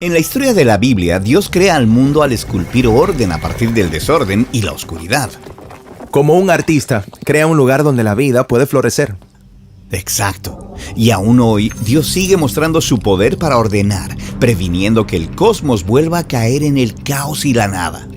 En la historia de la Biblia, Dios crea al mundo al esculpir orden a partir del desorden y la oscuridad. Como un artista, crea un lugar donde la vida puede florecer. Exacto. Y aún hoy, Dios sigue mostrando su poder para ordenar, previniendo que el cosmos vuelva a caer en el caos y la nada.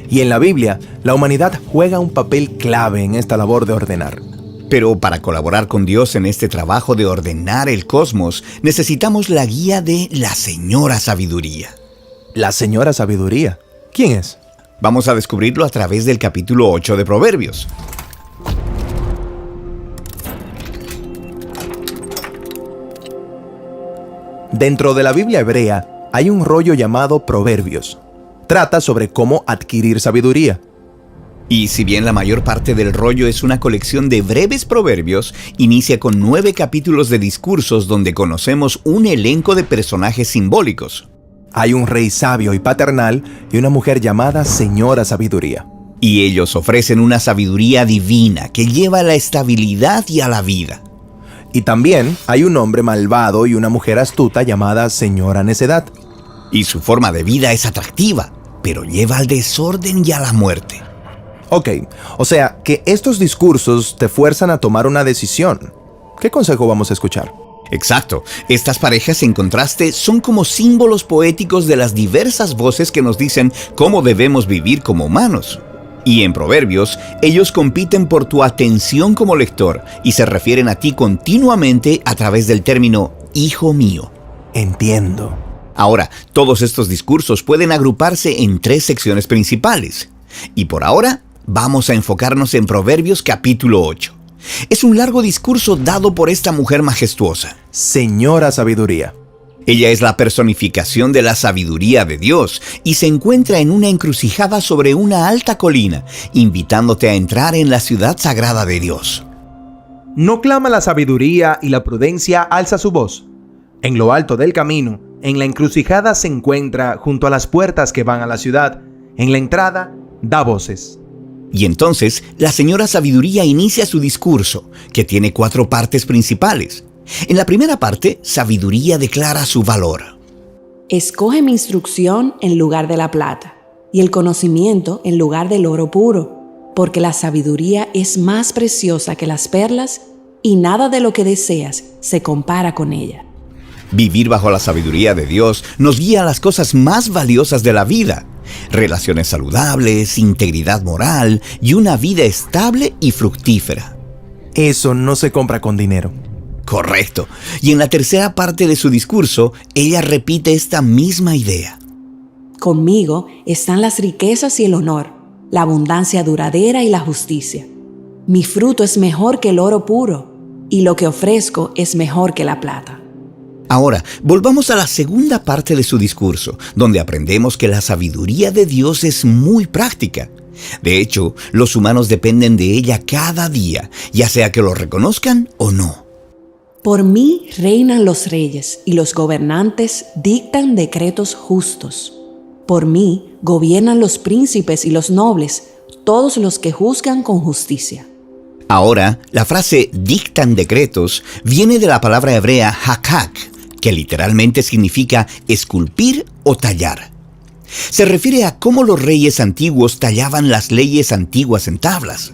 Y en la Biblia, la humanidad juega un papel clave en esta labor de ordenar. Pero para colaborar con Dios en este trabajo de ordenar el cosmos, necesitamos la guía de la Señora Sabiduría. La Señora Sabiduría. ¿Quién es? Vamos a descubrirlo a través del capítulo 8 de Proverbios. Dentro de la Biblia hebrea hay un rollo llamado Proverbios. Trata sobre cómo adquirir sabiduría. Y si bien la mayor parte del rollo es una colección de breves proverbios, inicia con 9 capítulos de discursos donde conocemos un elenco de personajes simbólicos. Hay un rey sabio y paternal y una mujer llamada Señora Sabiduría. Y ellos ofrecen una sabiduría divina que lleva a la estabilidad y a la vida. Y también hay un hombre malvado y una mujer astuta llamada Señora Necedad. Y su forma de vida es atractiva, pero lleva al desorden y a la muerte. Ok, o sea que estos discursos te fuerzan a tomar una decisión. ¿Qué consejo vamos a escuchar? Exacto. Estas parejas, en contraste, son como símbolos poéticos de las diversas voces que nos dicen cómo debemos vivir como humanos. Y en Proverbios, ellos compiten por tu atención como lector y se refieren a ti continuamente a través del término «hijo mío». Entiendo. Ahora, todos estos discursos pueden agruparse en 3 secciones principales. Y por ahora, vamos a enfocarnos en Proverbios capítulo 8. Es un largo discurso dado por esta mujer majestuosa. Señora Sabiduría. Ella es la personificación de la sabiduría de Dios y se encuentra en una encrucijada sobre una alta colina, invitándote a entrar en la ciudad sagrada de Dios. No clama la sabiduría y la prudencia alza su voz. En lo alto del camino, en la encrucijada se encuentra junto a las puertas que van a la ciudad. En la entrada, da voces. Y entonces, la señora Sabiduría inicia su discurso, que tiene 4 partes principales. En la primera parte, Sabiduría declara su valor. Escoge mi instrucción en lugar de la plata, y el conocimiento en lugar del oro puro, porque la sabiduría es más preciosa que las perlas, y nada de lo que deseas se compara con ella. Vivir bajo la sabiduría de Dios nos guía a las cosas más valiosas de la vida. Relaciones saludables, integridad moral y una vida estable y fructífera. Eso no se compra con dinero. Correcto. Y en la tercera parte de su discurso, ella repite esta misma idea. Conmigo están las riquezas y el honor, la abundancia duradera y la justicia. Mi fruto es mejor que el oro puro, y lo que ofrezco es mejor que la plata. Ahora, volvamos a la segunda parte de su discurso, donde aprendemos que la sabiduría de Dios es muy práctica. De hecho, los humanos dependen de ella cada día, ya sea que lo reconozcan o no. Por mí reinan los reyes y los gobernantes dictan decretos justos. Por mí gobiernan los príncipes y los nobles, todos los que juzgan con justicia. Ahora, la frase dictan decretos viene de la palabra hebrea hakak, que literalmente significa esculpir o tallar. Se refiere a cómo los reyes antiguos tallaban las leyes antiguas en tablas.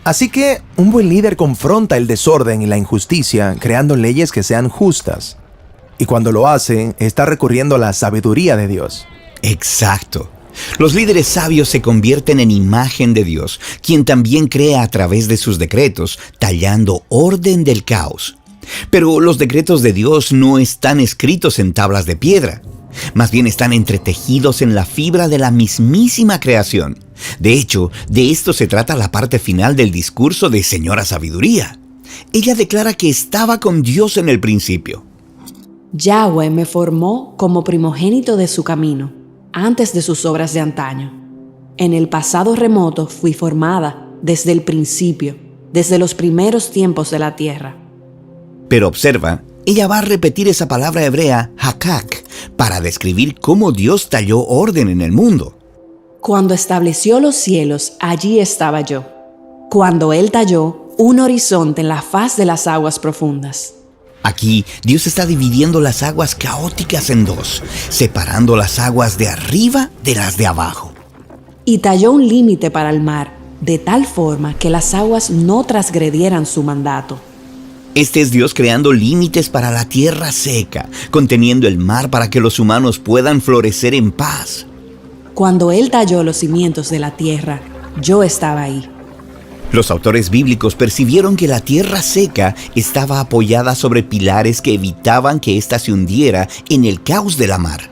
Así que un buen líder confronta el desorden y la injusticia creando leyes que sean justas. Y cuando lo hace, está recurriendo a la sabiduría de Dios. Exacto. Los líderes sabios se convierten en imagen de Dios, quien también crea a través de sus decretos, tallando orden del caos. Pero los decretos de Dios no están escritos en tablas de piedra. Más bien están entretejidos en la fibra de la mismísima creación. De hecho, de esto se trata la parte final del discurso de Señora Sabiduría. Ella declara que estaba con Dios en el principio. Yahweh me formó como primogénito de su camino, antes de sus obras de antaño. En el pasado remoto fui formada desde el principio, desde los primeros tiempos de la tierra. Pero observa, ella va a repetir esa palabra hebrea, hakak, para describir cómo Dios talló orden en el mundo. Cuando estableció los cielos, allí estaba yo. Cuando Él talló un horizonte en la faz de las aguas profundas. Aquí, Dios está dividiendo las aguas caóticas en dos, separando las aguas de arriba de las de abajo. Y talló un límite para el mar, de tal forma que las aguas no transgredieran su mandato. Este es Dios creando límites para la tierra seca, conteniendo el mar para que los humanos puedan florecer en paz. Cuando Él talló los cimientos de la tierra, yo estaba ahí. Los autores bíblicos percibieron que la tierra seca estaba apoyada sobre pilares que evitaban que ésta se hundiera en el caos de la mar.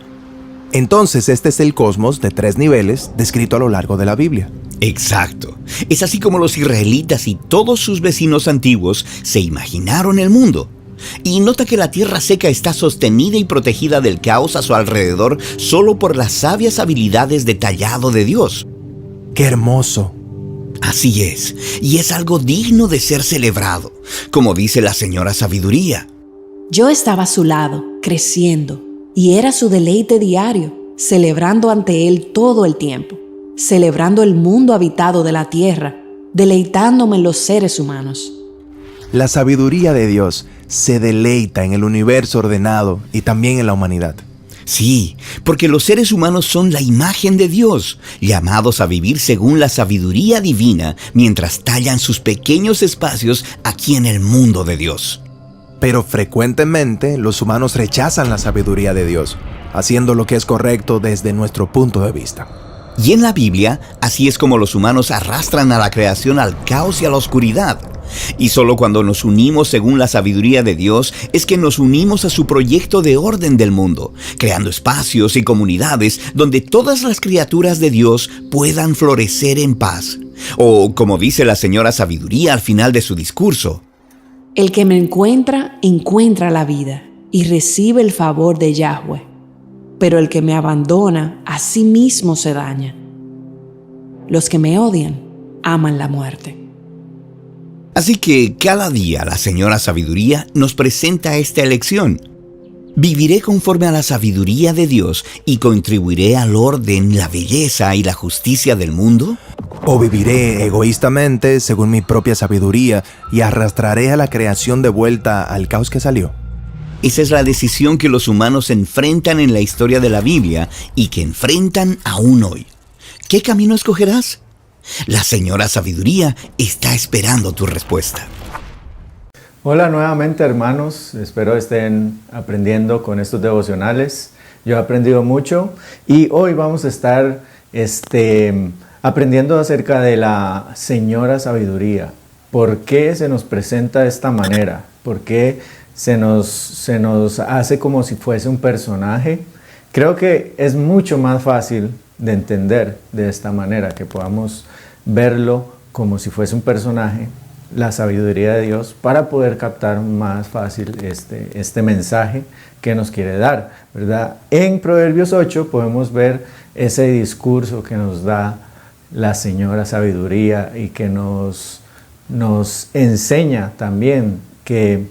Entonces este es el cosmos de 3 niveles descrito a lo largo de la Biblia. Exacto. Es así como los israelitas y todos sus vecinos antiguos se imaginaron el mundo. Y nota que la tierra seca está sostenida y protegida del caos a su alrededor solo por las sabias habilidades de tallado de Dios. ¡Qué hermoso! Así es, y es algo digno de ser celebrado, como dice la señora Sabiduría. Yo estaba a su lado, creciendo, y era su deleite diario, celebrando ante Él todo el tiempo, celebrando el mundo habitado de la tierra, deleitándome en los seres humanos. La sabiduría de Dios se deleita en el universo ordenado y también en la humanidad. Sí, porque los seres humanos son la imagen de Dios, llamados a vivir según la sabiduría divina mientras tallan sus pequeños espacios aquí en el mundo de Dios. Pero frecuentemente los humanos rechazan la sabiduría de Dios, haciendo lo que es correcto desde nuestro punto de vista. Y en la Biblia, así es como los humanos arrastran a la creación al caos y a la oscuridad. Y solo cuando nos unimos según la sabiduría de Dios es que nos unimos a su proyecto de orden del mundo, creando espacios y comunidades donde todas las criaturas de Dios puedan florecer en paz. O como dice la señora Sabiduría al final de su discurso: El que me encuentra, encuentra la vida y recibe el favor de Yahweh. Pero el que me abandona, a sí mismo se daña. Los que me odian, aman la muerte. Así que cada día la señora Sabiduría nos presenta esta elección. Viviré conforme a la sabiduría de Dios y contribuiré al orden, la belleza y la justicia del mundo. O viviré egoístamente según mi propia sabiduría y arrastraré a la creación de vuelta al caos que salió. Esa es la decisión que los humanos enfrentan en la historia de la Biblia y que enfrentan aún hoy. ¿Qué camino escogerás? La señora Sabiduría está esperando tu respuesta. Hola nuevamente, hermanos, espero estén aprendiendo con estos devocionales. Yo he aprendido mucho y hoy vamos a estar aprendiendo acerca de la señora Sabiduría. ¿Por qué se nos presenta de esta manera? ¿Por qué se nos hace como si fuese un personaje? Creo que es mucho más fácil de entender de esta manera, que podamos verlo como si fuese un personaje, la sabiduría de Dios, para poder captar más fácil este mensaje que nos quiere dar, ¿verdad? En Proverbios 8 podemos ver ese discurso que nos da la señora Sabiduría y que nos enseña también que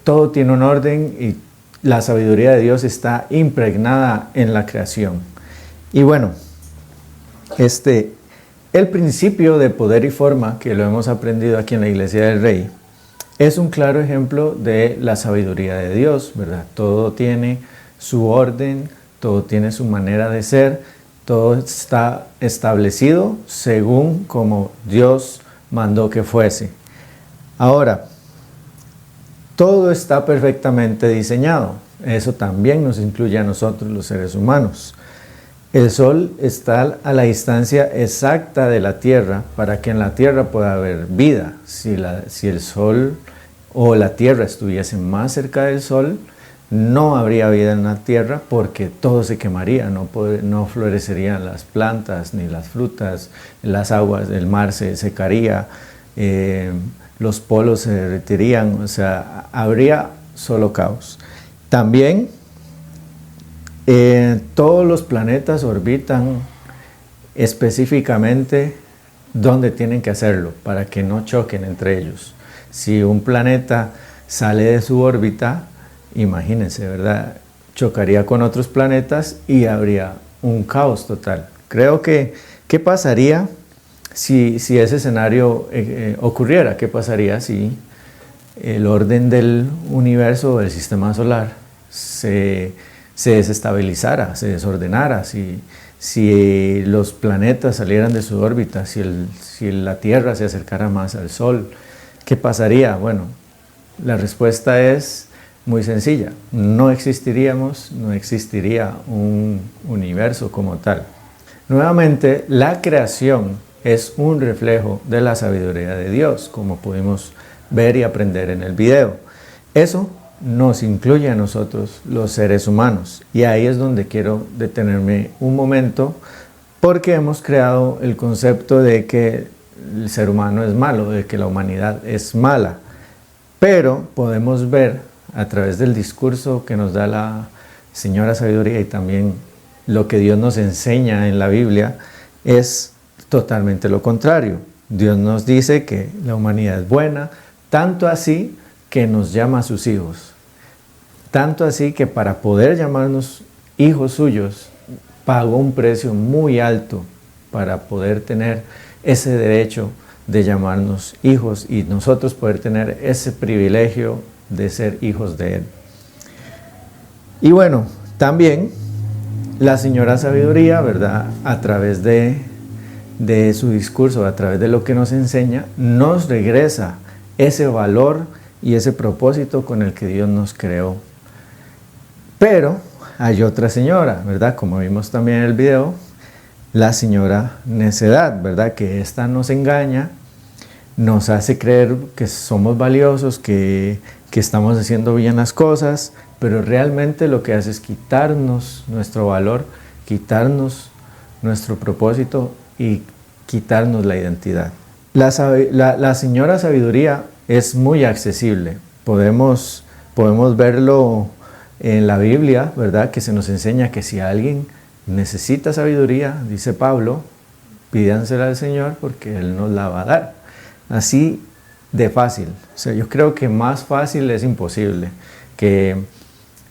todo tiene un orden y la sabiduría de Dios está impregnada en la creación. Y bueno, el principio de poder y forma, que lo hemos aprendido aquí en la Iglesia del Rey, es un claro ejemplo de la sabiduría de Dios, ¿verdad? Todo tiene su orden, todo tiene su manera de ser, todo está establecido según como Dios mandó que fuese. Ahora, todo está perfectamente diseñado. Eso también nos incluye a nosotros, los seres humanos. El sol está a la distancia exacta de la Tierra para que en la Tierra pueda haber vida. Si el sol o la Tierra estuviesen más cerca del sol, no habría vida en la Tierra porque todo se quemaría, no florecerían las plantas ni las frutas, las aguas del mar se secaría, los polos se derretirían, o sea, habría solo caos. También todos los planetas orbitan específicamente donde tienen que hacerlo para que no choquen entre ellos. Si un planeta sale de su órbita, imagínense, ¿verdad? Chocaría con otros planetas y habría un caos total. Creo que, ¿qué pasaría si ese escenario ocurriera? ¿Qué pasaría si el orden del universo o del sistema solar se desestabilizara, se desordenara, si los planetas salieran de su órbita, si la Tierra se acercara más al Sol, ¿qué pasaría? Bueno, la respuesta es muy sencilla. No existiría un universo como tal. Nuevamente, la creación es un reflejo de la sabiduría de Dios, como pudimos ver y aprender en el video. Eso nos incluye a nosotros, los seres humanos. Y ahí es donde quiero detenerme un momento, porque hemos creado el concepto de que el ser humano es malo, de que la humanidad es mala. Pero podemos ver a través del discurso que nos da la Señora Sabiduría y también lo que Dios nos enseña en la Biblia, es totalmente lo contrario. Dios nos dice que la humanidad es buena, tanto así que nos llama a sus hijos. Tanto así que para poder llamarnos hijos suyos, pagó un precio muy alto para poder tener ese derecho de llamarnos hijos y nosotros poder tener ese privilegio de ser hijos de Él. Y bueno, también la Señora Sabiduría, ¿verdad? A través de su discurso, a través de lo que nos enseña, nos regresa ese valor y ese propósito con el que Dios nos creó. Pero hay otra señora, ¿verdad? Como vimos también en el video, la señora necedad, ¿verdad? Que esta nos engaña, nos hace creer que somos valiosos, que estamos haciendo bien las cosas, pero realmente lo que hace es quitarnos nuestro valor, quitarnos nuestro propósito y quitarnos la identidad. La Señora Sabiduría es muy accesible. Podemos verlo en la Biblia, ¿verdad? Que se nos enseña que si alguien necesita sabiduría, dice Pablo, pídansela al Señor porque Él nos la va a dar. Así de fácil. O sea, yo creo que más fácil es imposible. Que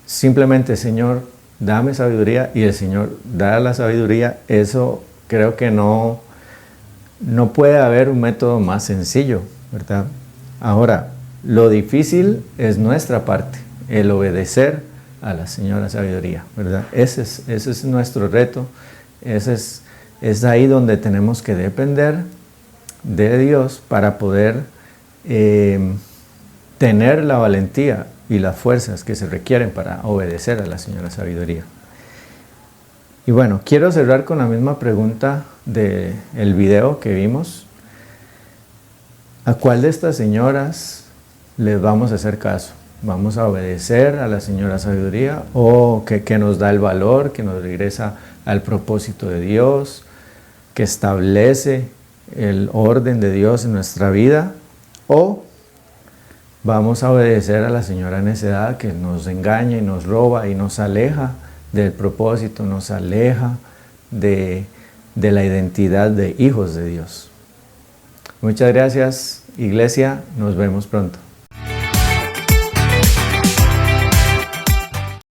simplemente, Señor, dame sabiduría y el Señor da la sabiduría. Eso creo que no puede haber un método más sencillo, ¿verdad? Ahora, lo difícil es nuestra parte, el obedecer a la Señora Sabiduría, ¿verdad? Ese es nuestro reto, es ahí donde tenemos que depender de Dios para poder tener la valentía y las fuerzas que se requieren para obedecer a la Señora Sabiduría. Y bueno, quiero cerrar con la misma pregunta del video que vimos. ¿A cuál de estas señoras les vamos a hacer caso? ¿Vamos a obedecer a la Señora Sabiduría o que nos da el valor, que nos regresa al propósito de Dios, que establece el orden de Dios en nuestra vida? ¿O vamos a obedecer a la señora necedad que nos engaña y nos roba y nos aleja del propósito, nos aleja de la identidad de hijos de Dios? Muchas gracias, Iglesia. Nos vemos pronto.